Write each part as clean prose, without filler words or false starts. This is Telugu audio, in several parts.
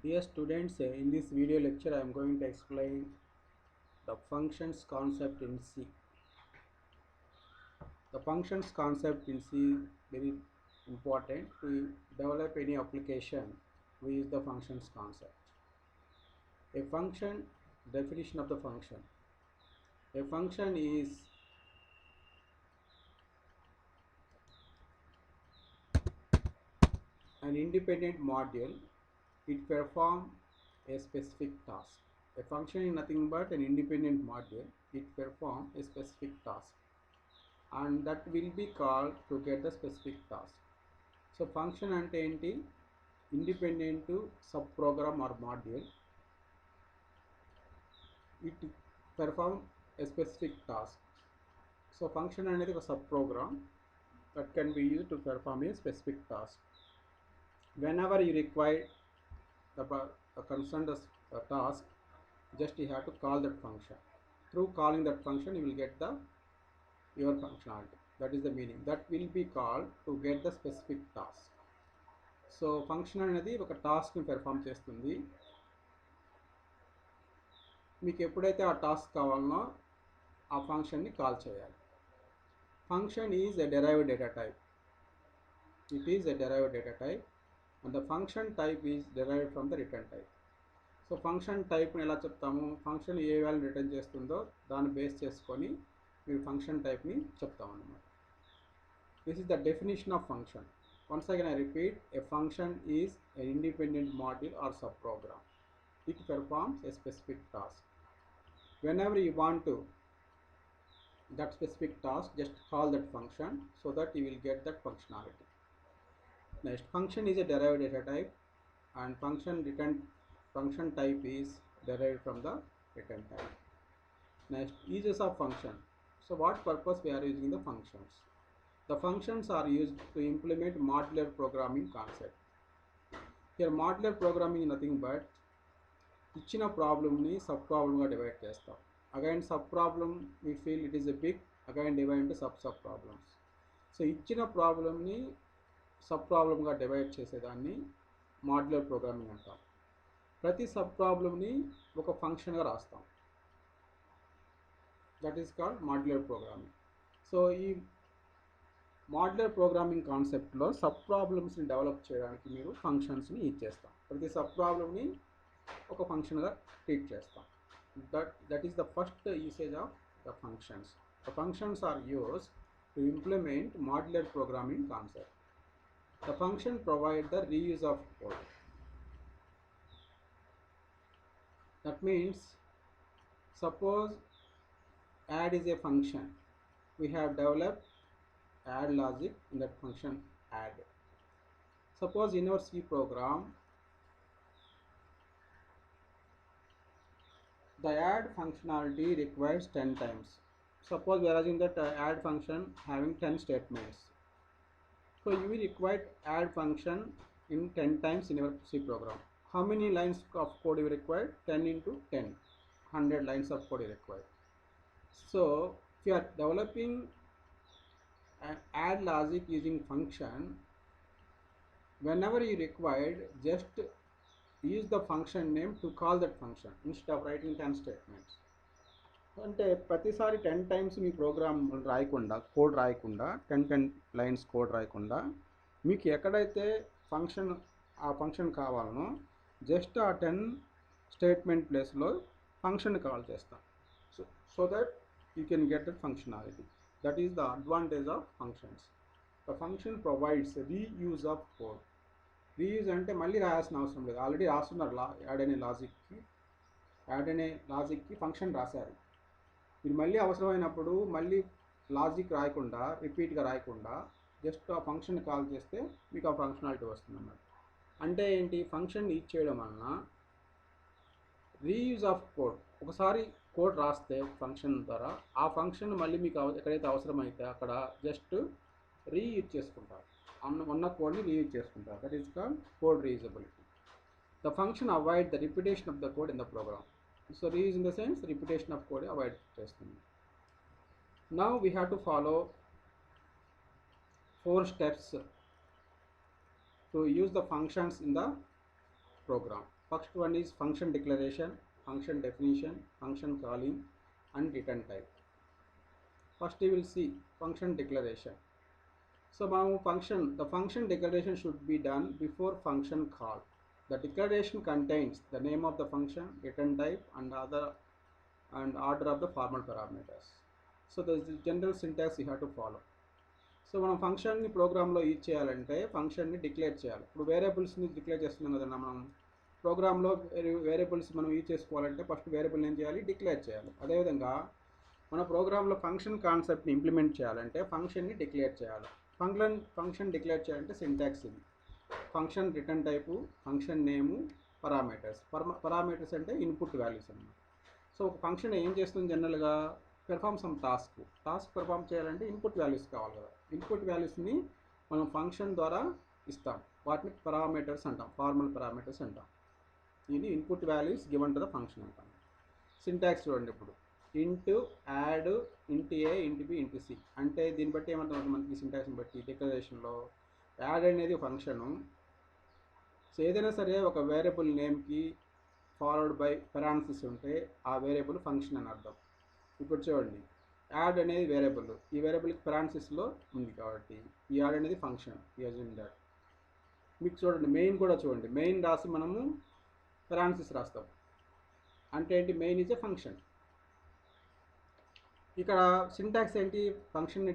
Dear students, in this video lecture I am going to explain the functions concept in C. The functions concept in C is very important. To develop any application, we use the functions concept. A function, definition of the function. A function is an independent module. It performs a specific task. A function is nothing but an independent module. It performs a specific task, and that will be called to get the specific task. So function ante enti independent sub program or module. It perform a specific task. So function అనేది ఒక sub program that can be used to perform a specific task. Whenever you require the concerned task, just you have to call that function. Through calling that function you will get the your functionality. That is the meaning. That will be called to get the specific task. So function అనేది ఒక టాస్క్ని పెర్ఫామ్ చేస్తుంది. మీకు ఎప్పుడైతే ఆ టాస్క్ కావాలనో ఆ ఫంక్షన్ని కాల్ చేయాలి. Function is a derived data type. It is a derived data type and the function type is derived from the return type. So function టైప్ని ఎలా చెప్తాము? ఫంక్షన్ ఏ వాల్యూ రిటర్న్ చేస్తుందో దాన్ని బేస్ చేసుకొని మీరు ఫంక్షన్ టైప్ని చెప్తాము అన్నమాట. This is the definition of function. Once again I repeat, a function is an independent module or subprogram. It performs a specific task. Whenever you want to that specific task, just call that function so that you will get that functionality. Next, function is a derived data type and function type is derived from the return type. Next, uses of function. So what purpose we are using the functions? The functions are used to implement modular programming concept. Here modular programming is nothing but ఇచ్చిన ప్రాబ్లమ్ని సబ్ ప్రాబ్లమ్గా డివైడ్ చేస్తాం. Again sub problem we feel it is a big, again divide into sub problems. So ఇచ్చిన ప్రాబ్లమ్ని సబ్ ప్రాబ్లమ్గా డివైడ్ చేసేదాన్ని మాడ్యులర్ ప్రోగ్రామింగ్ అంటాం. ప్రతి సబ్ ప్రాబ్లమ్ని ఒక ఫంక్షన్గా రాస్తాం. That is called modular programming. So ఈ మాడ్యులర్ ప్రోగ్రామింగ్ కాన్సెప్ట్లో సబ్ ప్రాబ్లమ్స్ని డెవలప్ చేయడానికి మీరు ఫంక్షన్స్ని యూజ్ చేస్తాం. ప్రతి సబ్ ప్రాబ్లమ్ని ఒక ఫంక్షన్గా ట్రీట్ చేస్తాం. That is the first usage of the functions. The functions are used to implement modular programming concept. The function provide the reuse of code. That means suppose add is a function. We have developed add logic in that function add. Suppose in our C program the add functionality requires 10 times. Suppose we are using that add function having 10 statements. So you will require add function in 10 times in your C program. How many lines of code you require? 10 into 10, 100 lines of code you require. So if you are developing an add logic using function, whenever you required, just use the function name to call that function instead of writing 10 statements. అంటే ప్రతిసారి 10 టైమ్స్ మీ ప్రోగ్రామ్ రాయకుండా, కోడ్ రాయకుండా, 10 లైన్స్ కోడ్ రాయకుండా మీకు ఎక్కడైతే ఆ ఫంక్షన్ కావాలనో జస్ట్ ఆ 10 స్టేట్మెంట్ ప్లేస్లో ఫంక్షన్ కాల్ చేస్తాం. So that you can get that functionality. That is the advantage of functions. The function provides reuse of code. Reuse అంటే మళ్ళీ రాయాల్సిన అవసరం లేదు. ఆల్రెడీ రాస్తున్నారు. యాడ్ అనే లాజిక్కి ఫంక్షన్ రాశారు. మీరు మళ్ళీ అవసరమైనప్పుడు మళ్ళీ లాజిక్ రాయకుండా, రిపీట్గా రాయకుండా జస్ట్ ఆ ఫంక్షన్ కాల్ చేస్తే మీకు ఆ ఫంక్షనాలిటీ వస్తుంది అన్నమాట. అంటే ఏంటి? ఫంక్షన్ యూజ్ చేయడం వలన రీయూజ్ ఆఫ్ కోడ్. ఒకసారి కోడ్ రాస్తే ఫంక్షన్ ద్వారా ఆ ఫంక్షన్ మళ్ళీ మీకు ఎక్కడైతే అవసరమైతే అక్కడ జస్ట్ రీయూజ్ చేసుకుంటారు. ఉన్న కోడ్ని రీయూజ్ చేసుకుంటారు. That is called code reusability. The function avoid the repetition of the code in the program. So reuse in the sense repetition of code avoid చేస్తుంది. Now we have to follow 4 steps to use the functions in the program. First one is function declaration, function definition, function calling, and return type. First we will see function declaration. So the function declaration should be done before function call. The declaration contains the name of the function, return type, and order of the formal parameters. So the general syntax you have to follow. So మనం ఫంక్షన్ని ప్రోగ్రామ్లో యూజ్ చేయాలంటే ఫంక్షన్ని డిక్లేర్ చేయాలి. ఇప్పుడు వేరియబుల్స్ని డిక్లేర్ చేస్తున్నాం కదన్నా మనం ప్రోగ్రాంలో వేరియబుల్స్ మనం యూజ్ చేసుకోవాలంటే ఫస్ట్ వేరియబుల్ ఏం చేయాలి, డిక్లేర్ చేయాలి. అదేవిధంగా మన ప్రోగ్రాంలో ఫంక్షన్ కాన్సెప్ట్ని ఇంప్లిమెంట్ చేయాలంటే ఫంక్షన్ని డిక్లేర్ చేయాలి. ఫంక్షన్ డిక్లేర్ చేయాలంటే సింటాక్స్ ఇది. ఫంక్షన్ రిటర్న్ టైపు, ఫంక్షన్ నేము, పరామీటర్స్ అంటే ఇన్పుట్ వాల్యూస్ అన్నమాట. సో ఒక ఫంక్షన్ ఏం చేస్తుంది జనరల్గా, పెర్ఫామ్ సమ్ టాస్క్ పెర్ఫామ్ చేయాలంటే ఇన్పుట్ వాల్యూస్ కావాలి కదా. ఇన్పుట్ వాల్యూస్ని మనం ఫంక్షన్ ద్వారా ఇస్తాం, వాటిని పారామీటర్స్ అంటాం, ఫార్మల్ పారామీటర్స్ అంటాం. ఇది input values given to the function అంటాం. సింటాక్స్ చూడండి ఇప్పుడు, ఇంట్ యాడ్ ఇంట్ ఏ ఇంట్ బి ఇంట్ సి అంటే దీన్ని బట్టి ఏమంటాం మనకి సింటాక్స్ని బట్టి డిక్లరేషన్లో యాడ్ అనేది ఫంక్షను. సో ఏదైనా సరే ఒక వేరియబుల్ నేమ్కి ఫాలోడ్ బై పెరాన్సిస్ ఉంటే ఆ వేరియబుల్ ఫంక్షన్ అని అర్థం. ఇప్పుడు చూడండి, యాడ్ అనేది వేరియబుల్, ఈ వేరియబుల్కి పెరాన్సిస్లో ఉంది కాబట్టి ఈ యాడ్ అనేది ఫంక్షన్. యూజింగ్ దట్ మీకు చూడండి మెయిన్ కూడా చూడండి, మెయిన్ రాసి మనము పెరాన్సిస్ రాస్తాం అంటే ఏంటి, మెయిన్ ఈజ్ ఎ ఫంక్షన్. ఇక్కడ సింటాక్స్ ఏంటి, ఫంక్షన్ని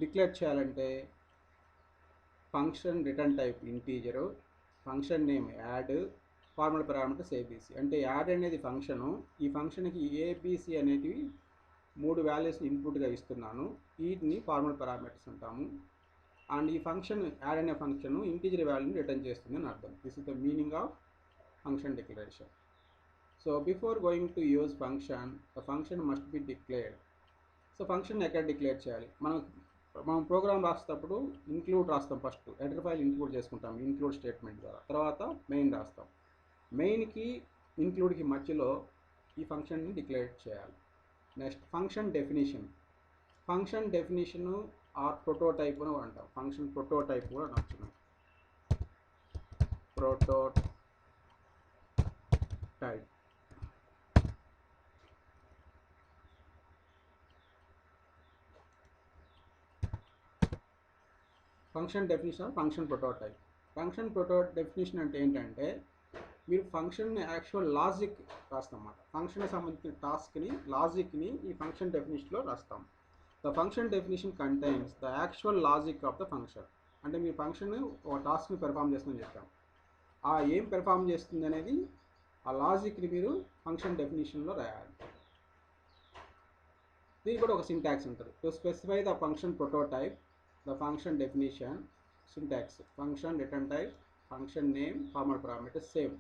డిక్లేర్ చేయాలంటే function return type integer, function name add, formal parameters ABC. అంటే యాడ్ అనేది ఫంక్షను, ఈ ఫంక్షన్కి ఏబీసీ అనేటివి 3 వాల్యూస్ని ఇన్పుట్గా ఇస్తున్నాను, వీటిని ఫార్మల్ పారామీటర్స్ అంటాము. అండ్ ఈ ఫంక్షన్ యాడ్ అనే ఫంక్షన్ ఇంటీజర్ వాల్యూని రిటర్న్ చేస్తుంది అని అర్థం. This is the meaning of function declaration. So before going to use function, the function must be declared. So function ఎక్కడ డిక్లేర్ చేయాలి, మనం ప్రోగ్రామ్ రాసేటప్పుడు ఇంక్లూడ్ రాస్తాం. ఫస్ట్ హెడర్ ఫైల్ ఇంక్లూడ్ చేసుకుంటాం ఇంక్లూడ్ స్టేట్మెంట్ ద్వారా, తర్వాత మెయిన్ రాస్తాం. మెయిన్కి ఇంక్లూడ్కి మధ్యలో ఈ ఫంక్షన్ని డిక్లేర్ చేయాలి. Next function definition or prototype అని అంటాం. ఫంక్షన్ ప్రోటోటైప్ కూడా నచ్చున్నాం. Prototype function definition, function prototype. Function definition అంటే ఏంటంటే మీరు ఫంక్షన్ యాక్చువల్ లాజిక్ రాస్తామన్నమాట. ఫంక్షన్కి సంబంధించిన టాస్క్ని లాజిక్ని ఈ ఫంక్షన్ డెఫినేషన్లో రాస్తాం. The function definition contains the actual logic of the function. అంటే మీ ఫంక్షన్ ఒక టాస్క్ని పెర్ఫామ్ చేస్తుందని చెప్పాం, ఆ ఏం పెర్ఫామ్ చేస్తుంది అనేది ఆ లాజిక్ని మీరు ఫంక్షన్ డెఫినేషన్లో రాయాలి. దీనికి కూడా ఒక సింటాక్స్ ఉంటుంది. To specify the function prototype, the function definition syntax, function return type, function name, formal parameters same.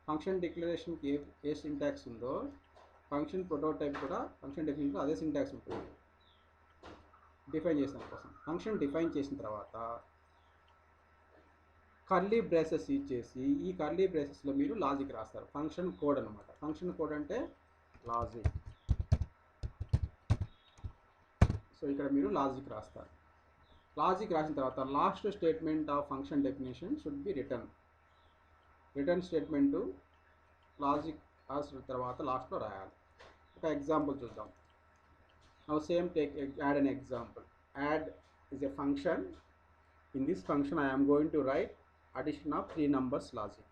Function డిక్లరేషన్కి ఏ సింటాక్స్ ఉందో ఫంక్షన్ ప్రోటోటైప్ కూడా ఫంక్షన్ డెఫినేషన్లో అదే సింటాక్స్ ఉంటుంది డిఫైన్ చేసిన కోసం. ఫంక్షన్ డిఫైన్ చేసిన తర్వాత కర్లీ బ్రేసెస్ యూజ్ చేసి ఈ కర్లీ బ్రేసెస్లో మీరు లాజిక్ రాస్తారు. ఫంక్షన్ కోడ్ అనమాట. ఫంక్షన్ కోడ్ అంటే లాజిక్. సో ఇక్కడ మీరు లాజిక్ రాస్తారు. లాజిక్ రాసిన తర్వాత last statement of function definition should be return statement logic రాసిన తర్వాత లాస్ట్లో రాయాలి. ఒక ఎగ్జాంపుల్ చూద్దాం. Now same take add an example. Add is a function. In this function I am going to write addition of 3 numbers logic.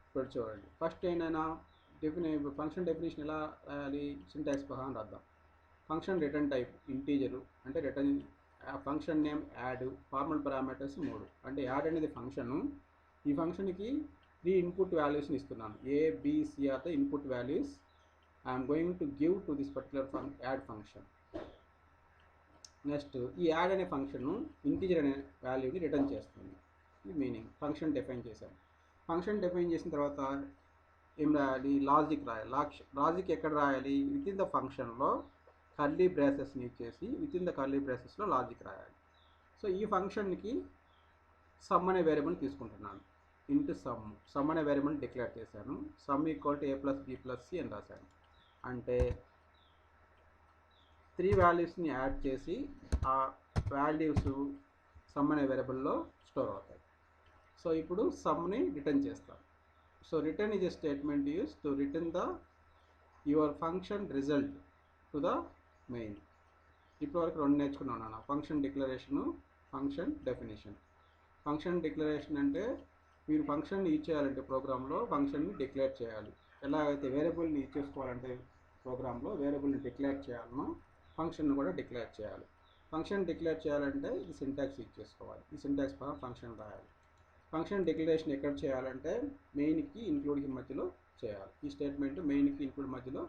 ఇప్పుడు చూడండి, ఫస్ట్ ఏదైనా ఫంక్షన్ డెఫినేషన్ ఎలా రాయాలి, సింటాక్స్ ప్రకారం రాద్దాం. ఫంక్షన్ రిటర్న్ టైప్ ఇంటీజరు అంటే return, function name add, formal parameters 3. అంటే యాడ్ అనేది ఫంక్షను, ఈ ఫంక్షన్కి 3 ఇన్పుట్ వాల్యూస్ని ఇస్తున్నాను. A b c are the input values I'm going to give to this particular add function. Next ఈ యాడ్ అనే ఫంక్షన్ ఇంటీజర్ అనే వాల్యూని రిటర్న్ చేస్తుంది. ఈ మీనింగ్ ఫంక్షన్ డిఫైన్ చేశాను. ఫంక్షన్ డిఫైన్ చేసిన తర్వాత ఏం రాయాలి, లాజిక్ రాయాలి. లాజిక్ ఎక్కడ రాయాలి, విత్ ఇన్ ద ఫంక్షన్లో కర్లీ బ్రేసెస్ని ఇచ్చేసి విత్ ఇన్ ద కర్లీ బ్రేసెస్లో లాజిక్ రాయాలి. సో ఈ ఫంక్షన్కి సమ్ అనే వేరియబుల్ తీసుకుంటున్నాను. ఇంటూ సమ్ అనే వేరియబుల్ డిక్లేర్ చేశాను. Sum equal to A plus B plus C అని రాశాను. అంటే 3 వాల్యూస్ని యాడ్ చేసి ఆ వాల్యూస్ సమ్ అనే వేరియబుల్లో స్టోర్ అవుతాయి. సో ఇప్పుడు సమ్ని రిటర్న్ చేస్తాం. So return is a statement used to return the your function result to the main. ఇప్పటివరకు రెండు నేర్చుకున్నాను. Function declaration, function definition. Function declaration అంటే మీరు ఫంక్షన్ని యూజ్ చేయాలంటే ప్రోగ్రాంలో ఫంక్షన్ని డిక్లేర్ చేయాలి. ఎలాగైతే వేరియబుల్ని యూజ్ చేసుకోవాలంటే ప్రోగ్రాంలో వేరియబుల్ని డిక్లేర్ చేయాలనో ఫంక్షన్ని కూడా డిక్లేర్ చేయాలి. ఫంక్షన్ డిక్లేర్ చేయాలంటే ఈ సింటాక్స్ యూజ్ చేసుకోవాలి. ఈ సింటాక్స్ పరంగా ఫంక్షన్ రాయాలి. ఫంక్షన్ డిక్లరేషన్ ఎక్కడ చేయాలంటే మెయిన్కి ఇంక్లూడ్కి మధ్యలో చేయాలి. ఈ స్టేట్మెంట్ మెయిన్కి ఇంక్లూడ్ మధ్యలో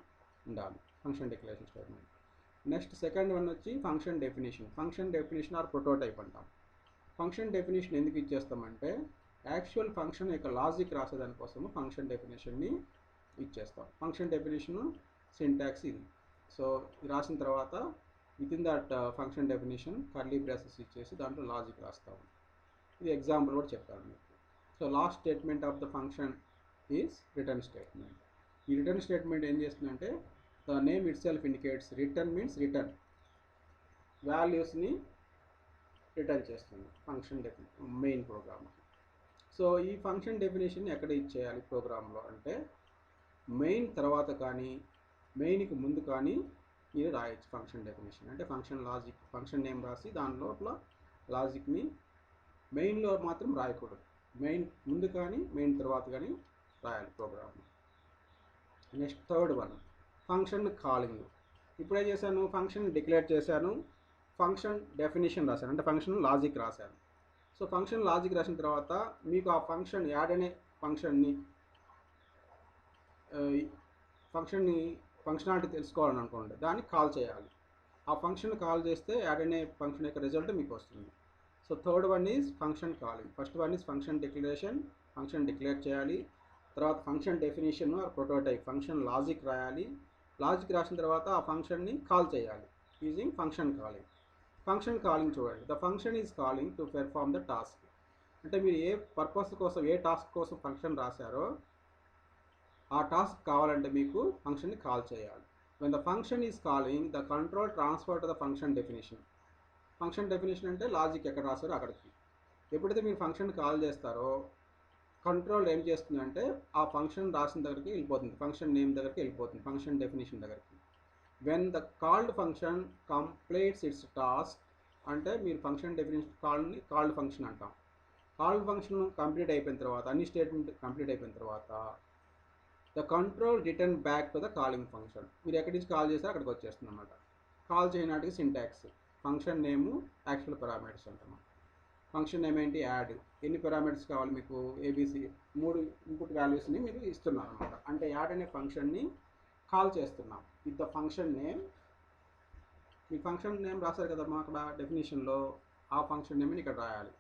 ఉండాలి, function declaration statement. Next second one వచ్చి function definition. Function definition or prototype అంటాం. ఫంక్షన్ డెఫినేషన్ ఎందుకు ఇచ్చేస్తామంటే యాక్చువల్ ఫంక్షన్ యొక్క లాజిక్ రాసేదానికోసము ఫంక్షన్ డెఫినేషన్ని ఇచ్చేస్తాం. ఫంక్షన్ డెఫినేషన్ సింటాక్స్ ఇది. సో ఇది రాసిన తర్వాత within that function definition curly braces ఇచ్చేసి దాంట్లో లాజిక్ రాస్తాము. ఇది ఎగ్జాంపుల్ కూడా చెప్తాను మీకు. So last statement of the function is return statement. ఈ రిటర్న్ స్టేట్మెంట్ ఏం చేస్తుందంటే the name it self indicates return means return వాల్యూస్ని రిటర్న్ చేస్తుంది ఫంక్షన్ మెయిన్ ప్రోగ్రామ్. సో ఈ ఫంక్షన్ డెఫినేషన్ ఎక్కడ ఇచ్చేయాలి ప్రోగ్రాంలో అంటే మెయిన్ తర్వాత కానీ మెయిన్కి ముందు కానీ మీరు రాయొచ్చు ఫంక్షన్ డెఫినేషన్. అంటే ఫంక్షన్ లాజిక్ ఫంక్షన్ నేమ్ రాసి దాని లోపల లాజిక్ని మెయిన్లో మాత్రం రాయకూడదు. మెయిన్ ముందు కానీ మెయిన్ తర్వాత కానీ రాయాలి program. Next third one function calling. ఇప్పుడే చేశాను, ఫంక్షన్ డిక్లేర్ చేశాను, ఫంక్షన్ డెఫినేషన్ రాశాను, అంటే ఫంక్షన్ లాజిక్ రాశాను. సో ఫంక్షన్ లాజిక్ రాసిన తర్వాత మీకు ఆ ఫంక్షన్ యాడ్ అనే ఫంక్షనాలిటీ తెలుసుకోవాలని అనుకోండి, దాన్ని కాల్ చేయాలి. ఆ ఫంక్షన్ కాల్ చేస్తే యాడ్ అనే ఫంక్షన్ యొక్క రిజల్ట్ మీకు వస్తుంది. So third one is function calling. First one is function declaration, function declare చేయాలి. తర్వాత function definition or prototype, function logic రాయాలి. లాజిక్ రాసిన తర్వాత ఆ ఫంక్షన్ని కాల్ చేయాలి using function calling. Function calling చూడండి, the function is calling to perform the task. అంటే మీరు ఏ పర్పస్ కోసం ఏ టాస్క్ కోసం ఫంక్షన్ రాశారో ఆ టాస్క్ కావాలంటే మీకు ఫంక్షన్ని కాల్ చేయాలి. When the function is calling the control transfer to the function definition. Function definition అంటే లాజిక్ ఎక్కడ రాశారో అక్కడికి. ఎప్పుడైతే మీరు ఫంక్షన్ కాల్ చేస్తారో కంట్రోల్ ఏం చేస్తుందంటే ఆ ఫంక్షన్ రాసిన దగ్గరికి వెళ్ళిపోతుంది, ఫంక్షన్ నేమ్ దగ్గరికి వెళ్ళిపోతుంది, ఫంక్షన్ డెఫినేషన్ దగ్గరికి. When the called function completes it's task అంటే మీరు ఫంక్షన్ డెఫినేషన్ కాల్డ్ ఫంక్షన్ అంటాం. కాల్డ్ ఫంక్షన్ కంప్లీట్ అయిపోయిన తర్వాత అన్ని స్టేట్మెంట్ కంప్లీట్ అయిపోయిన తర్వాత the control return back to the calling function. మీరు ఎక్కడి నుంచి కాల్ చేస్తారో అక్కడికి వచ్చేస్తుంది అన్నమాట. కాల్ చేయడానికి సింటాక్స్ ఫంక్షన్ నేము యాక్చువల్ పారామీటర్స్ అంటాం. ఫంక్షన్ నేమ్ ఏంటి యాడ్, ఎన్ని పారామీటర్స్ కావాలి మీకు, ఏబీసీ 3 ఇన్పుట్ వాల్యూస్ని మీరు ఇస్తున్నారు అనమాట. అంటే యాడ్ అనే ఫంక్షన్ని కాల్ చేస్తున్నాం with the function name. Me function name రాశారు కదా మా అక్కడ డెఫినేషన్లో, ఆ ఫంక్షన్ నేమ్ని ఇక్కడ రాయాలి.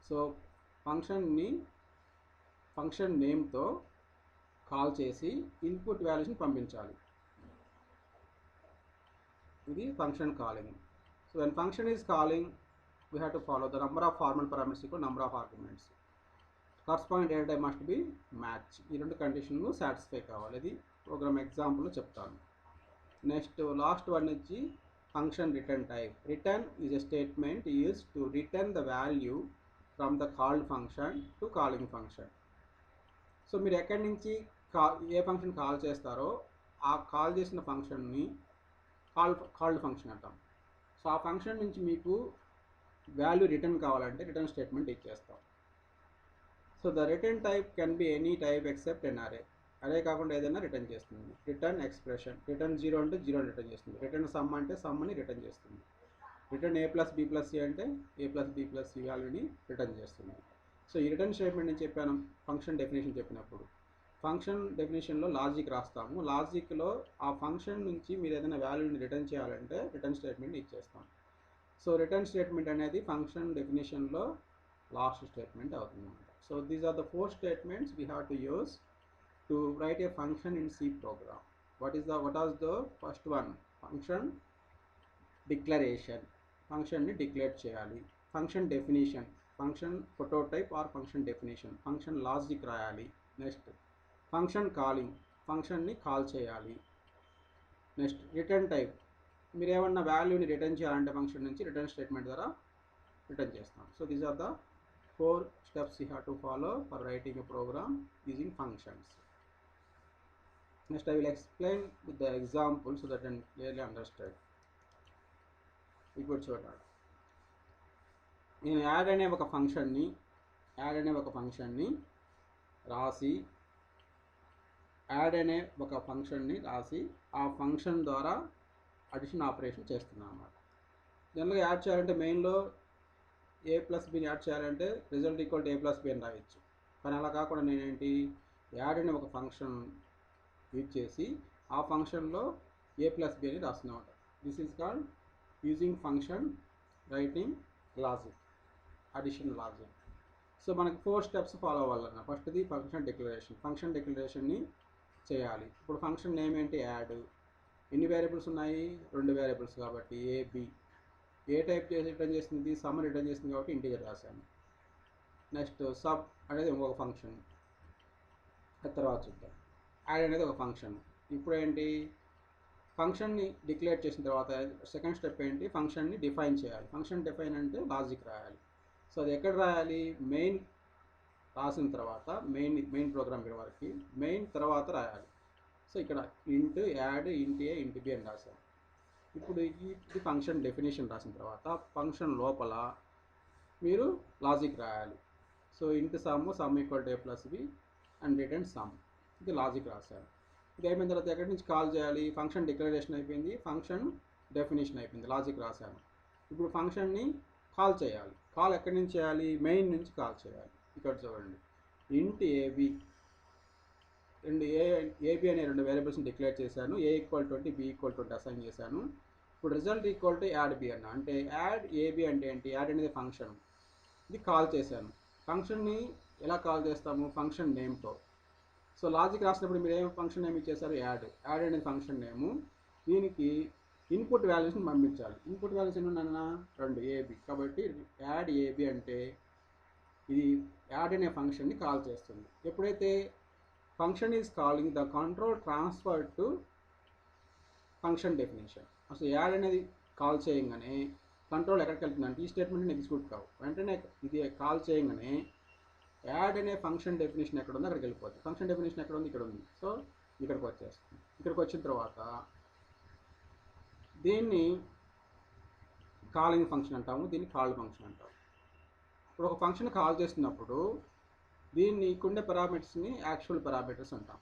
సో ఫంక్షన్ నేమ్తో కాల్ చేసి ఇన్పుట్ వాల్యూస్ని పంపించాలి. ఇది function calling. So when function is calling we have to follow the number of formal parameters equal number of arguments. Corresponding data type must be match. ఈ రెండు కండిషన్లు సాటిస్ఫై కావాలి. ఇది ప్రోగ్రామ్ ఎగ్జాంపుల్ చెప్తాను. నెక్స్ట్ లాస్ట్ వన్ వచ్చి function return type. Return is a statement used to return the value from the called function to calling function. So మీరు ఎక్కడి నుంచి ఏ ఫంక్షన్ కాల్ చేస్తారో ఆ కాల్ చేసిన ఫంక్షన్ని కాల్డ్ ఫంక్షన్ అంటాం. సో ఆ ఫంక్షన్ నుంచి మీకు వాల్యూ రిటర్న్ కావాలంటే రిటర్న్ స్టేట్మెంట్ ఇచ్చేస్తాం. So the return type can be any type except an array. Array కాకుండా ఏదైనా రిటర్న్ చేస్తుంది. రిటర్న్ ఎక్స్ప్రెషన్, రిటర్న్ 0 అంటే 0 రిటర్న్ చేస్తుంది. రిటర్న్ సమ్ అంటే సమ్ని రిటర్న్ చేస్తుంది. రిటర్న్ a+b+c అంటే a+b+c వాల్యూని రిటర్న్ చేస్తుంది. సో ఈ రిటర్న్ స్టేట్మెంట్ నేను చెప్పాను ఫంక్షన్ డెఫినేషన్ చెప్పినప్పుడు. ఫంక్షన్ డెఫినేషన్లో లాజిక్ రాస్తాము. లాజిక్లో ఆ ఫంక్షన్ నుంచి మీరు ఏదైనా వాల్యూని రిటర్న్ చేయాలంటే రిటర్న్ స్టేట్మెంట్ ఇచ్చేస్తాం. సో రిటర్న్ స్టేట్మెంట్ అనేది ఫంక్షన్ డెఫినేషన్లో లాస్ట్ స్టేట్మెంట్ అవుతుంది అన్నమాట. So these are the 4 statements we have to use to write a function in C program. What was the first one? Function declaration, ఫంక్షన్ని డిక్లేర్ చేయాలి. Function definition, function prototype or function definition, function logic రాయాలి. నెక్స్ట్ ఫంక్షన్ కాలింగ్, ఫంక్షన్ని కాల్ చేయాలి. నెక్స్ట్ రిటర్న్ టైప్, మీరు ఏమన్నా వాల్యూని రిటర్న్ చేయాలంటే ఫంక్షన్ నుంచి రిటర్న్ స్టేట్మెంట్ ద్వారా రిటర్న్ చేస్తాం. So these are the 4 steps you have to follow for writing a program using functions. Next I will explain with the example so that you can clearly understand. ఇప్పుడు చూడండి, నేను యాడ్ అనే ఒక ఫంక్షన్ని రాసి ఆ ఫంక్షన్ ద్వారా అడిషన్ ఆపరేషన్ చేస్తున్నాను అన్నమాట. జనరల్గా యాడ్ చేయాలంటే మెయిన్లో a ప్లస్ బిని యాడ్ చేయాలంటే result equal to a plus B అని రాయొచ్చు. కానీ అలా కాకుండా నేనేంటి, యాడ్ అనే ఒక ఫంక్షన్ యూజ్ చేసి ఆ ఫంక్షన్లో a ప్లస్ బి అని రాస్తున్నామాట. This is called using function writing logic, addition logic. So మనకి 4 స్టెప్స్ ఫాలో అవ్వాలన్న. ఫస్ట్ది ఫంక్షన్ డిక్లరేషన్ని చేయాలి. ఇప్పుడు ఫంక్షన్ నేమ్ ఏంటి, యాడ్. ఎన్ని వేరియబుల్స్ ఉన్నాయి, 2 వేరియబుల్స్ కాబట్టి ab. ఏ టైప్ చేసి రిటర్న్ చేస్తుంది, సమ్ రిటర్న్ చేస్తుంది కాబట్టి ఇంటీజర్ రాశాను. నెక్స్ట్ సబ్ అనేది ఇంకొక ఫంక్షన్, తర్వాత చూద్దాం. యాడ్ అనేది ఒక ఫంక్షన్. ఇప్పుడు ఏంటి, ఫంక్షన్ని డిక్లేర్ చేసిన తర్వాత సెకండ్ స్టెప్ ఏంటి, ఫంక్షన్ని డిఫైన్ చేయాలి. ఫంక్షన్ డిఫైన్ అంటే లాజిక్ రాయాలి. సో అది ఎక్కడ రాయాలి, మెయిన్ రాసిన తర్వాత మెయిన్ ప్రోగ్రామ్ ఇక్కడ వరకు మెయిన్ తర్వాత రాయాలి. సో ఇక్కడ ఇంట్ యాడ్ ఇంట్ ఏ ఇంట్ బి అని రాశాను. ఇప్పుడు ఇది ఫంక్షన్ డెఫినేషన్ రాసిన తర్వాత ఫంక్షన్ లోపల మీరు లాజిక్ రాయాలి. So int sum equal to A plus B and return sum, ఇది లాజిక్ రాశాను. ఇది అయిపోయిన తర్వాత ఎక్కడి నుంచి కాల్ చేయాలి, ఫంక్షన్ డిక్లరేషన్ అయిపోయింది, ఫంక్షన్ డెఫినేషన్ అయిపోయింది, లాజిక్ రాశాను. ఇప్పుడు ఫంక్షన్ని కాల్ చేయాలి. కాల్ ఎక్కడి నుంచి చేయాలి, మెయిన్ నుంచి కాల్ చేయాలి. ఇక్కడ చూడండి, ఇంట్ ఏబి, ఏబి అనే 2 వేరియబుల్స్ని డిక్లేర్ చేశాను. A equal 20 B equal 20 assign చేశాను. ఇప్పుడు result equal to add B అన్న. అంటే యాడ్ ఏబి అంటే ఏంటి, యాడ్ అనేది ఫంక్షన్, ఇది కాల్ చేశాను. ఫంక్షన్ని ఎలా కాల్ చేస్తాము, ఫంక్షన్ నేమ్తో. సో లాజిక్ రాసినప్పుడు మీరు ఏం ఫంక్షన్ నేమ్ ఇచ్చేసారు, యాడ్ అనేది ఫంక్షన్ నేము. దీనికి ఇన్పుట్ వాల్యూస్ని పంపించాలి. ఇన్పుట్ వాల్యూస్ ఎన్ని ఉన్నాయన్నా, 2 ఏబి. కాబట్టి యాడ్ ఏబి అంటే ఇది యాడ్ అనే ఫంక్షన్ని కాల్ చేస్తుంది. ఎప్పుడైతే function is calling the control transfer to function definition. అసలు యాడ్ అనేది కాల్ చేయగానే కంట్రోల్ ఎక్కడికి వెళ్తుందంటే ఈ స్టేట్మెంట్ని ఎగ్జిక్యూట్ కావు, వెంటనే ఇది కాల్ చేయగానే యాడ్ అనే ఫంక్షన్ డెఫినేషన్ ఎక్కడ ఉందో అక్కడికి వెళ్ళిపోతుంది. ఫంక్షన్ డెఫినేషన్ ఎక్కడ ఉంది, ఇక్కడ ఉంది. సో ఇక్కడికి వచ్చేస్తుంది. ఇక్కడికి వచ్చిన తర్వాత దీన్ని కాలింగ్ ఫంక్షన్ అంటాము, దీన్ని కాల్డ్ ఫంక్షన్ అంటాము. ఇప్పుడు ఒక ఫంక్షన్ కాల్ చేస్తున్నప్పుడు దీన్ని ఉండే పారామీటర్స్ని యాక్చువల్ పారామీటర్స్ అంటాం.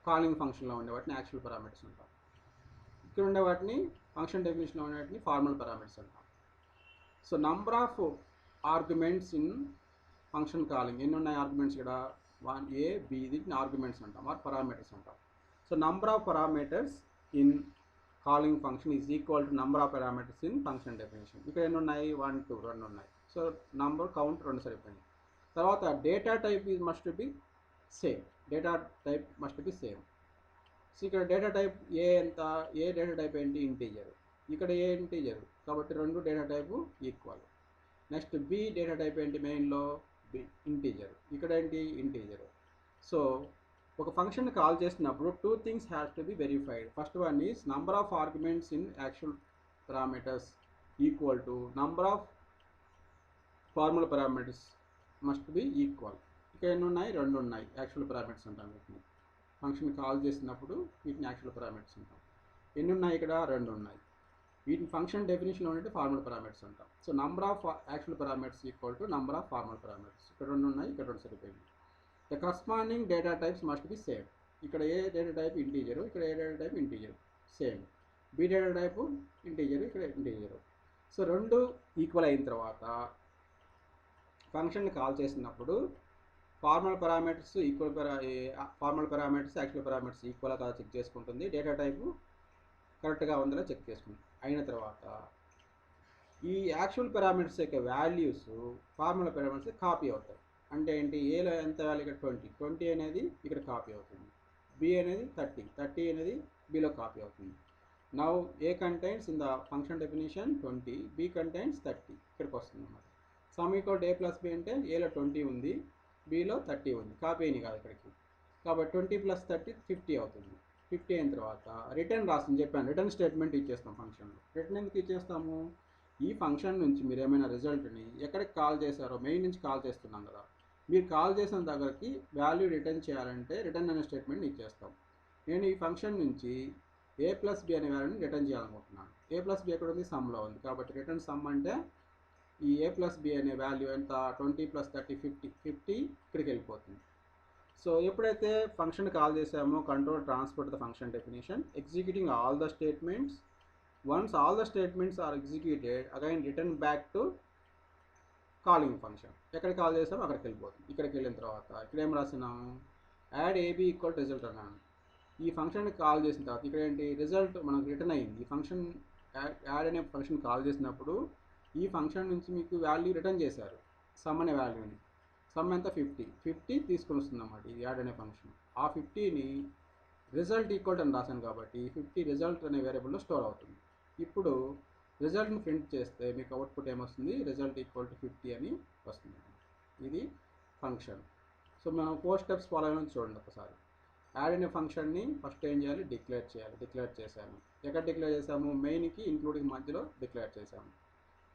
కాలింగ్ ఫంక్షన్లో ఉండే వాటిని యాక్చువల్ పారామీటర్స్ అంటాం. ఇక్కడ ఉండే వాటిని ఫంక్షన్ డెఫినేషన్లో ఉండే వాటిని ఫార్మల్ పారామీటర్స్ అంటాం. So number of arguments in function calling, ఎన్ని ఉన్నాయి ఆర్గ్యుమెంట్స్ ఇక్కడ, 1 a b, దీన్ని ఆర్గ్యుమెంట్స్ అంటాం ఆర్ పారామీటర్స్ అంటాం. So number of parameters in calling function is equal to number of parameters in function definition. ఇక్కడ ఎన్ని ఉన్నాయి, 1 2 2 ఉన్నాయి. సో నంబర్ కౌంట్ 2 సరిపోయింది. తర్వాత data type must be same, so ఇక్కడ డేటా టైప్ ఏ ఎంత, ఏ డేటా టైప్ ఏంటి, ఇంటీజర్. ఇక్కడ ఏ ఇంటీజర్ కాబట్టి 2 data type equal. Next B data type ఏంటి, మెయిన్లో బి ఇంటీజర్, ఇక్కడ ఏంటి ఇంటీజర్. సో ఒక ఫంక్షన్ కాల్ చేసినప్పుడు 2 things has to be verified. First one is number of arguments in actual parameters equal to number of formal parameters must be equal. ఇక్కడ ఎన్ని ఉన్నాయి, 2 ఉన్నాయి. యాక్చువల్ పారామీటర్స్ అంటాం వీటిని. ఫంక్షన్ కాల్ చేసినప్పుడు వీటిని యాక్చువల్ పారామీటర్స్ అంటాం. ఎన్ని ఉన్నాయి, ఇక్కడ 2 ఉన్నాయి. వీటిని ఫంక్షన్ డెఫినేషన్లో ఉంటే ఫార్మల్ పారామీటర్స్ అంటాం. So number of actual parameters equal to number of formal parameters. ఇక్కడ 2 ఉన్నాయి, ఇక్కడ 2 సరిపోయింది. The corresponding data types must be same. ఇక్కడ ఏ డేటా టైప్ ఇంటీజరు, ఇక్కడ a data type integer, same. B data type integer, ఇక్కడ ఇంటీజరు. సో 2 ఈక్వల్ అయిన తర్వాత ఫంక్షన్ని కాల్ చేసినప్పుడు formal parameters formal parameters actual parameters equal కాదా చెక్ చేసుకుంటుంది. డేటా టైపు కరెక్ట్గా ఉందో చెక్ చేసుకుంటుంది. అయిన తర్వాత ఈ యాక్చువల్ పారామీటర్స్ యొక్క వాల్యూస్ ఫార్మల్ పారామీటర్స్ కాపీ అవుతాయి. అంటే ఏంటి, ఏలో ఎంత వాల్యూ, ఇక్కడ 20 అనేది ఇక్కడ కాపీ అవుతుంది. బి అనేది 30 అనేది బిలో కాపీ అవుతుంది. Now A contains in the function definition 20, B contains 30, ఇక్కడికి వస్తుంది అన్నమాట. Sum equal to A plus B అంటే ఏలో 20 ఉంది, బిలో 30 ఉంది, కాపీ అయినాయి కాదు ఇక్కడికి. కాబట్టి 20 + 30 50 అవుతుంది. 50 అయిన తర్వాత రిటర్న్ రాస్తుంది చెప్పాను, రిటర్న్ స్టేట్మెంట్ ఇచ్చేస్తాం ఫంక్షన్లో. రిటర్న్ ఎందుకు ఇచ్చేస్తాము, ఈ ఫంక్షన్ నుంచి మీరు ఏమైనా రిజల్ట్ని ఎక్కడికి కాల్ చేశారో మెయిన్ నుంచి కాల్ చేస్తున్నాం కదా, మీరు కాల్ చేసిన దగ్గరికి వాల్యూ రిటర్న్ చేయాలంటే రిటర్న్ అనే స్టేట్మెంట్ ఇచ్చేస్తాం. నేను ఈ ఫంక్షన్ నుంచి a ప్లస్ బి అనే వాల్యూని రిటర్న్ చేయాలనుకుంటున్నాను. a ప్లస్ బి ఎక్కడ ఉంది, సమ్లో ఉంది. కాబట్టి రిటర్న్ సమ్ అంటే ఈ a ప్లస్ బి అనే వాల్యూ ఎంత, 20 + 30 50 ఇక్కడికి వెళ్ళిపోతుంది. సో ఎప్పుడైతే ఫంక్షన్ కాల్ చేసామో control transfer the function definition executing all the statements. Once all the statements are executed again return back to calling function. ఎక్కడ కాల్ చేసామో అక్కడికి వెళ్ళిపోతుంది. ఇక్కడికి వెళ్ళిన తర్వాత ఇక్కడ ఏం రాసినాము, యాడ్ ఏబీ ఈక్వల్ రిజల్ట్ అన్నాను. ఈ ఫంక్షన్ని కాల్ చేసిన తర్వాత ఇక్కడ ఏంటి, రిజల్ట్ మనకు రిటర్న్ అయ్యింది. ఈ ఫంక్షన్ యాడ్ అనే ఫంక్షన్ కాల్ చేసినప్పుడు ఈ ఫంక్షన్ నుంచి మీకు వాల్యూ రిటర్న్ చేశారు, సమ్ అనే వాల్యూని. సమ్ ఎంత, 50 తీసుకొని వస్తుంది అన్నమాట ఇది యాడ్ అనే ఫంక్షన్. ఆ 50ని రిజల్ట్ ఈక్వల్ అని రాశాను కాబట్టి 50 రిజల్ట్ అనే వేరియబుల్లో స్టోర్ అవుతుంది. ఇప్పుడు రిజల్ట్ని ప్రింట్ చేస్తే మీకు అవుట్పుట్ ఏమొస్తుంది, రిజల్ట్ ఈక్వల్ టు 50 అని వస్తుంది. ఇది ఫంక్షన్. సో మనం 4 స్టెప్స్ ఫాలో అయ్యామని చూడండి ఒకసారి. యాడ్ అనే ఫంక్షన్ని ఫస్ట్ ఏం చేయాలి, డిక్లేర్ చేయాలి. డిక్లేర్ చేశాము. ఎక్కడ డిక్లేర్ చేసాము, మెయిన్కి ఇంక్లూడింగ్ మధ్యలో డిక్లేర్ చేసాము.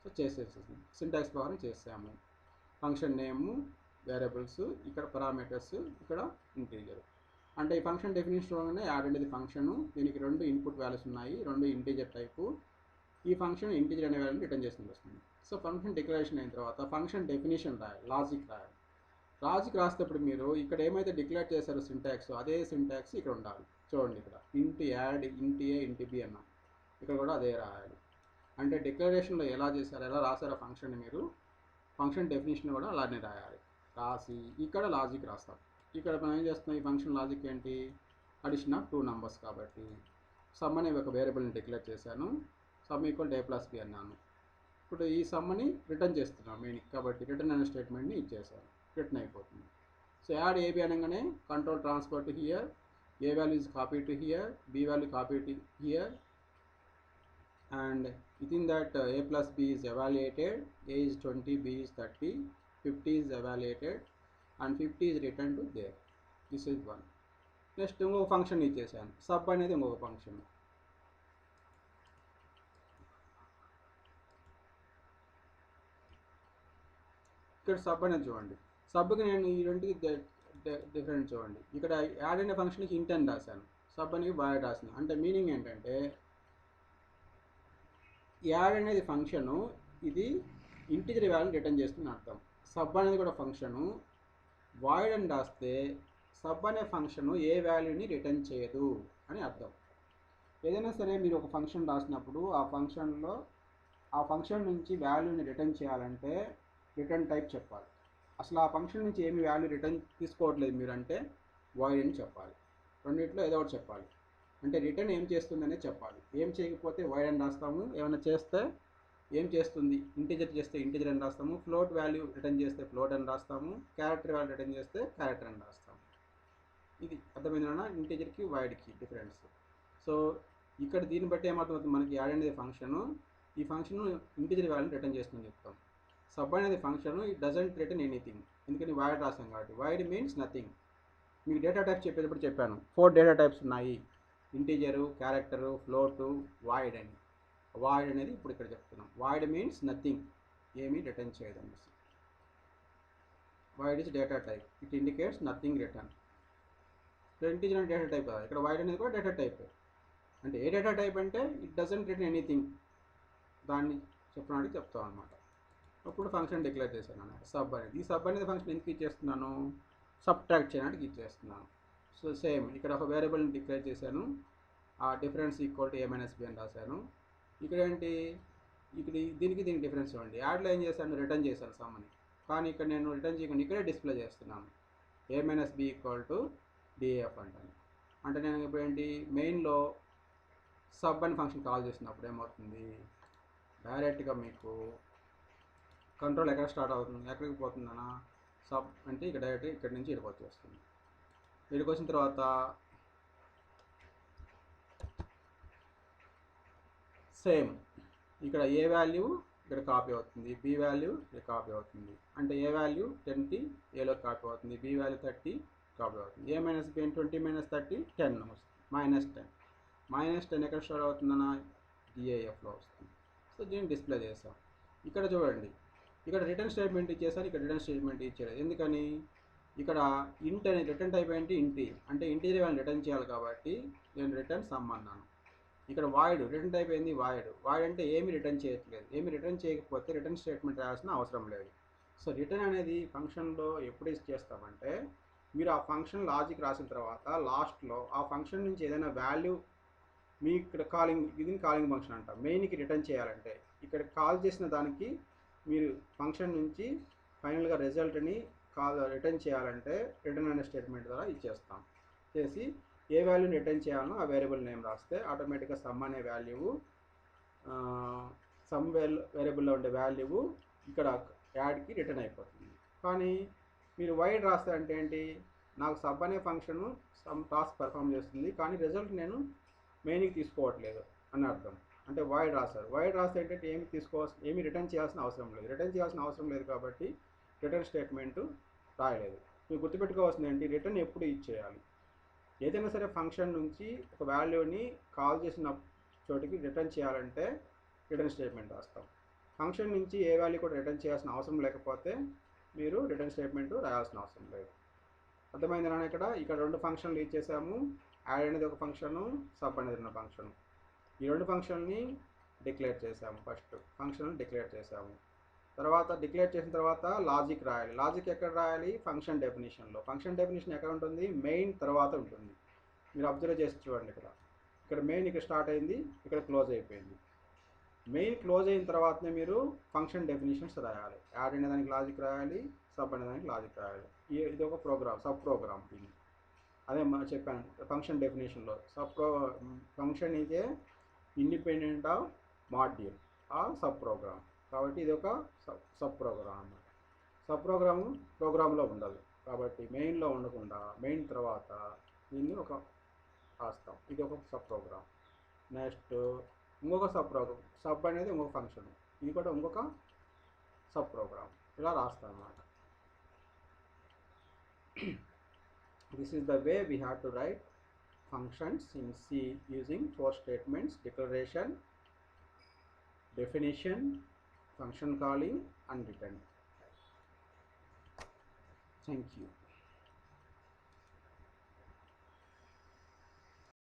సో చేసేసాము, సింటాక్స్ ప్రకారం చేసాము. ఫంక్షన్ నేము, వేరియబుల్స్, ఇక్కడ పారామీటర్స్, ఇక్కడ ఇంటీజర్. అంటే ఈ ఫంక్షన్ డెఫినేషన్లోనే యాడ్ అనేది ఫంక్షను. దీనికి 2 ఇన్పుట్ వాల్యూస్ ఉన్నాయి, 2 ఇంటీజర్ టైపు. ఈ ఫంక్షన్ ఇంటీజర్ అనే వాల్యూని రిటర్న్ చేసి వస్తుంది. సో ఫంక్షన్ డిక్లరేషన్ అయిన తర్వాత ఫంక్షన్ డెఫినేషన్ రాయాలి, లాజిక్ రాయాలి. లాజిక్ రాసేటప్పుడు మీరు ఇక్కడ ఏమైతే డిక్లేర్ చేశారో సింటాక్స్, అదే సింటాక్స్ ఇక్కడ ఉండాలి. చూడండి ఇక్కడ ఇంట్ యాడ్, ఇంట్ ఏ, ఇంట్ బి అన్నాం. ఇక్కడ కూడా అదే రాయాలి. అంటే డిక్లరేషన్లో ఎలా చేశారో, ఎలా రాశారో ఫంక్షన్ని మీరు ఫంక్షన్ డెఫినేషన్ కూడా అలానే రాయాలి. రాసి ఇక్కడ లాజిక్ రాస్తాం. ఇక్కడ మనం ఏం చేస్తున్నాం, ఈ ఫంక్షన్ లాజిక్ ఏంటి, అడిషన్ ఆఫ్ 2 నంబర్స్ కాబట్టి సమ్ అనే ఒక వేరియబుల్ని డిక్లేర్ చేశాను. Sum equal to a plus B అన్నాను. ఇప్పుడు ఈ సమ్ని రిటర్న్ చేస్తున్నాం మెయిన్ కాబట్టి రిటర్న్ అనే స్టేట్మెంట్ని ఇచ్చేసాను, రిటర్న్ అయిపోతుంది. సో యాడ్ ఏబి అనగానే control transfer to here, A value is copy to here, B value copy to here, and within that a plus b is evaluated, a is 20, b is 30, 50 is evaluated and 50 is returned to there. This is one. Next ఇంకొక ఫంక్షన్ ఇచ్చేసాను, సబ్ అనేది ఇంకొక ఫంక్షన్. ఇక్కడ సబ్ అనేది చూడండి, సబ్కి నేను ఈ రెండుకి డిఫరెంట్ చూడండి. ఇక్కడ యాడ్ అనే ఫంక్షన్కి ఇంట్ అని రాశాను, సబ్ అనేది వాయిడ్ రాశాను. అంటే మీనింగ్ ఏంటంటే యాడ్ అనేది ఫంక్షను, ఇది ఇంటిజర్ వాల్యూని రిటర్న్ చేస్తుంది అర్థం. సబ్ అనేది కూడా ఫంక్షను, వాయిడ్ అని రాస్తే సబ్ అనే ఫంక్షను ఏ వాల్యూని రిటర్న్ చేయదు అని అర్థం. ఏదైనా సరే మీరు ఒక ఫంక్షన్ రాసినప్పుడు ఆ ఫంక్షన్ నుంచి వాల్యూని రిటర్న్ చేయాలంటే రిటర్న్ టైప్ చెప్పాలి. అసలు ఆ ఫంక్షన్ నుంచి ఏమి వాల్యూ రిటర్న్ తీసుకోవట్లేదు మీరు అంటే వాయిడ్ అని చెప్పాలి. రెండింటిలో ఏదో ఒకటి చెప్పాలి. అంటే రిటర్న్ ఏం చేస్తుందనే చెప్పాలి. ఏం చేయకపోతే వాయిడ్ అని రాస్తాము, ఏమైనా చేస్తే ఏం చేస్తుంది, ఇంటిజర్ చేస్తే ఇంటిజర్ అని రాస్తాము, ఫ్లోట్ వాల్యూ రిటర్న్ చేస్తే ఫ్లోట్ అని రాస్తాము, క్యారెక్టర్ వాల్యూ రిటర్న్ చేస్తే క్యారెక్టర్ అని రాస్తాము. ఇది అర్థమైందా ఇంటిజర్కి వాయిడ్కి డిఫరెన్స్. సో ఇక్కడ దీన్ని బట్టి ఏమవుతుంది, మనకి యాడ్ అనేది ఫంక్షను, ఈ ఫంక్షన్ ఇంటిజర్ వాల్యూని రిటర్న్ చేస్తుందని చెప్తాం. సబ్ అనేది function, it doesn't return anything, ఎందుకని వాయిడ్ రాస్తాం కాబట్టి. Void means nothing. మీకు డేటా టైప్స్ చెప్పేటప్పుడు చెప్పాను 4 డేటా టైప్స్ ఉన్నాయి, ఇంటీజరు, క్యారెక్టరు, ఫ్లోటు, వాయిడ్ అని. వాయిడ్ అనేది ఇప్పుడు ఇక్కడ చెప్తున్నాం. వాయిడ్ మీన్స్ నథింగ్, ఏమీ రిటర్న్ చేయదండి. Void is data type, it indicates nothing return. ఇక్కడ ఇంటీజర్ అనే డేటా టైప్ కదా, ఇక్కడ వాయిడ్ అనేది కూడా డేటా టైప్. అంటే ఏ డేటా టైప్ అంటే ఇట్ డజంట్ రిటర్న్ ఎనీథింగ్, దాన్ని చెప్పడానికి చెప్తాం అనమాట. అప్పుడు ఫంక్షన్ డిక్లేర్ చేశాను అన్నమాట సబ్ అనేది. ఈ సబ్ అనేది ఫంక్షన్ ఎందుకు ఇచ్చేస్తున్నాను, సబ్ట్రాక్ట్ చేయడానికి ఇచ్చేస్తున్నాను. సో సేమ్ ఇక్కడ ఒక వేరియబుల్ని డిక్లేర్ చేశాను, ఆ difference equal to a minus b అని రాశాను. ఇక్కడ ఏంటి, ఇక్కడ దీనికి డిఫరెన్స్ చూడండి. యాడ్లో ఏం చేశాను, రిటర్న్ చేశాను సమ్మని, కానీ ఇక్కడ నేను రిటర్న్ చేయకుండా ఇక్కడే డిస్ప్లే చేస్తున్నాను, a minus b equal to daf అంటాను. అంటే నేను ఇప్పుడు ఏంటి, మెయిన్లో సబ్ అని ఫంక్షన్ కాల్ చేసినప్పుడు ఏమవుతుంది, డైరెక్ట్గా మీకు కంట్రోల్ ఎక్కడ స్టార్ట్ అవుతుంది, ఎక్కడికి పోతుందన్నా సబ్ అంటే ఇక్కడ డైరెక్ట్గా ఇక్కడ నుంచి ఇక్కడికి వచ్చేస్తుంది. ఇక్కడికి వచ్చిన తర్వాత సేమ్ ఇక్కడ ఏ వాల్యూ ఇక్కడ కాపీ అవుతుంది, బి వాల్యూ ఇక్కడ కాపీ అవుతుంది. అంటే ఏ వాల్యూ 20 ఏలో కాపీ అవుతుంది, బి వాల్యూ 30 కాపీ అవుతుంది. ఏ మైనస్ బి 20 మైనస్ 30 10 వస్తుంది, -10 ఎక్కడ స్టోర్ అవుతుందన్నా డిఏఎఫ్లో వస్తుంది. సో దీన్ని డిస్ప్లే చేస్తాం. ఇక్కడ చూడండి, ఇక్కడ రిటర్న్ స్టేట్మెంట్ ఇచ్చేసాను, ఇక్కడ రిటర్న్ స్టేట్మెంట్ ఇచ్చాడు. ఎందుకని? ఇక్కడ ఇంట్ అనేది రిటర్న్ టైప్ ఏంటి? ఇంటి అంటే ఇంటీరియర్ వాల్యూ రిటర్న్ చేయాలి కాబట్టి నేను రిటర్న్ సమ్ అన్నాను. ఇక్కడ వాయిడ్ రిటర్న్ టైప్ ఏంది? వాయిడ్ అంటే ఏమి రిటర్న్ చేయట్లేదు. ఏమి రిటర్న్ చేయకపోతే రిటర్న్ స్టేట్మెంట్ రాయాల్సిన అవసరం లేదు. సో రిటర్న్ అనేది ఫంక్షన్లో ఎప్పుడు యూజ్ చేస్తామంటే, మీరు ఆ ఫంక్షన్ లాజిక్ రాసిన తర్వాత లాస్ట్లో ఆ ఫంక్షన్ నుంచి ఏదైనా వాల్యూ మీ ఇక్కడ ఇది కాలింగ్ ఫంక్షన్ అంట, మెయిన్కి రిటర్న్ చేయాలంటే ఇక్కడ కాల్ చేసిన దానికి మీరు ఫంక్షన్ నుంచి ఫైనల్గా రిజల్ట్ని రిటర్న్ చేయాలంటే రిటర్న్ అనే స్టేట్మెంట్ ద్వారా ఇచ్చేస్తాం. చేసి ఏ వాల్యూని రిటర్న్ చేయాలనో ఆ వేరియబుల్ నేమ్ రాస్తే ఆటోమేటిక్గా సమ్ అనే వాల్యూవు సమ్ వేరియబుల్లో ఉండే వాల్యూవు ఇక్కడ యాడ్కి రిటర్న్ అయిపోతుంది. కానీ మీరు వైడ్ రాస్తే అంటే ఏంటి? నాకు సబ్ అనే ఫంక్షన్ సమ్ టాస్క్ పర్ఫామ్ చేస్తుంది, కానీ రిజల్ట్ నేను మెయిన్కి తీసుకోవట్లేదు అని అర్థం. అంటే వైడ్ రాస్తారు. వైడ్ రాస్తే ఏంటంటే ఏమి రిటర్న్ చేయాల్సిన అవసరం లేదు. రిటర్న్ చేయాల్సిన అవసరం లేదు కాబట్టి రిటర్న్ స్టేట్మెంటు రాయలేదు. మీరు గుర్తుపెట్టుకోవాల్సింది ఏంటి? రిటర్న్ ఎప్పుడు ఇచ్చేయాలి? ఏదైనా సరే ఫంక్షన్ నుంచి ఒక వాల్యూని కాల్ చేసిన చోటికి రిటర్న్ చేయాలంటే రిటర్న్ స్టేట్మెంట్ రాస్తాం. ఫంక్షన్ నుంచి ఏ వాల్యూ కూడా రిటర్న్ చేయాల్సిన అవసరం లేకపోతే మీరు రిటర్న్ స్టేట్మెంట్ రాయాల్సిన అవసరం లేదు. అర్థమైంది నాన్న? ఇక్కడ రెండు ఫంక్షన్లు ఇచ్చేసాము. యాడ్ అనేది ఒక ఫంక్షను, సబ్ అనేది ఒక ఫంక్షను. ఈ రెండు ఫంక్షన్ని డిక్లేర్ చేసాము. ఫస్ట్ ఫంక్షన్ డిక్లేర్ చేసాము. తర్వాత డిక్లేర్ చేసిన తర్వాత లాజిక్ రాయాలి. లాజిక్ ఎక్కడ రాయాలి? ఫంక్షన్ డెఫినేషన్లో. ఫంక్షన్ డెఫినేషన్ ఎక్కడ ఉంటుంది? మెయిన్ తర్వాత ఉంటుంది. మీరు అబ్జర్వ్ చేసి చూడండి. ఇక్కడ మెయిన్ ఇక్కడ స్టార్ట్ అయింది, ఇక్కడ క్లోజ్ అయిపోయింది. మెయిన్ క్లోజ్ అయిన తర్వాతనే మీరు ఫంక్షన్ డెఫినేషన్స్ రాయాలి. యాడ్ అనే దానికి లాజిక్ రాయాలి, సబ్ అనే దానికి లాజిక్ రాయాలి. ఇది ఒక ప్రోగ్రామ్, సబ్ ప్రోగ్రామ్. ఇది అదే చెప్పాను ఫంక్షన్ డెఫినేషన్లో. Function is a independent of module or sub program. కాబట్టి ఇది ఒక సబ్ ప్రోగ్రామ్ అన్నమాట. సబ్ ప్రోగ్రాంలో ఉండదు కాబట్టి మెయిన్లో ఉండకుండా మెయిన్ తర్వాత దీన్ని ఒక రాస్తాం. ఇది ఒక సబ్ ప్రోగ్రామ్. నెక్స్ట్ ఇంకొక సబ్ ప్రోగ్రామ్. సబ్ అనేది ఇంకొక ఫంక్షన్, ఇది కూడా ఇంకొక సబ్ ప్రోగ్రామ్. ఇలా రాస్తాం అన్నమాట. This is the way we have to write functions in C using 4 statements: declaration, definition, function calling and return. Thank you.